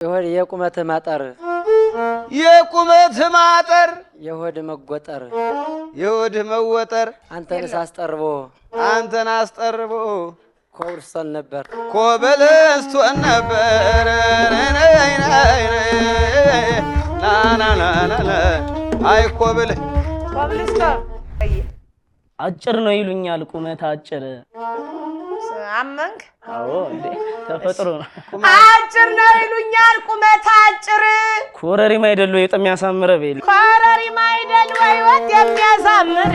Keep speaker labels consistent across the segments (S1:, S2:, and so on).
S1: የሆድ የቁመት ማጠር
S2: የሆድ መጎጠር
S1: የሆድ መወጠር
S2: አንተን አስጠርቦ ኮብልስቶን ነበር
S1: አይ ኮብል
S3: ኮብልስቶን
S4: አጭር ነው ይሉኛል ቁመት አጭር
S3: አመንክ
S4: አዎ እንዴ ተፈጥሮ ነው
S3: አጭር ነው ይሉኛል ቁመት አጭር
S4: ኮረሪማ አይደል ወይ በጣም ያሳምረ በል
S3: ኮረሪማ አይደል ወይ ወጥ የሚያሳምር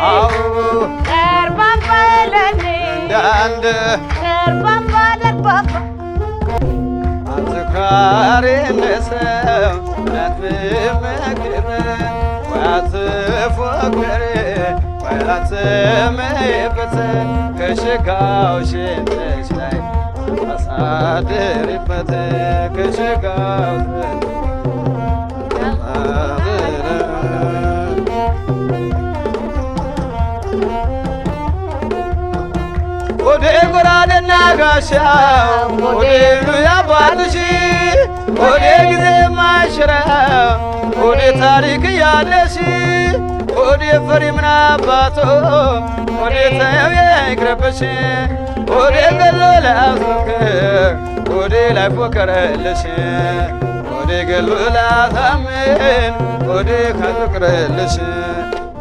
S1: አዎ
S3: ደርባባ ለኔ
S1: ዳንድ
S3: ደርባባ
S1: አዝካሬ ነሰው ናትመክረ ዋትፎክረ ዋትመይበት ከሽጋው ሽንተሽ ላይ አሳድሪበት ከሽጋው ወደ ጎራደና ጋሻው ወደ ያባትሽ ወደ ጊዜ ማሽራ ወደ ታሪክ ያለሽ ወደ ፈሪምና አባቶ ወደ ተው ይቅረብሽ ወደ ገሎ ላስከ ወደ ላይ ፎከረልሽ ወደ ገሎ ላታምን ወደ ካፍቅረልሽ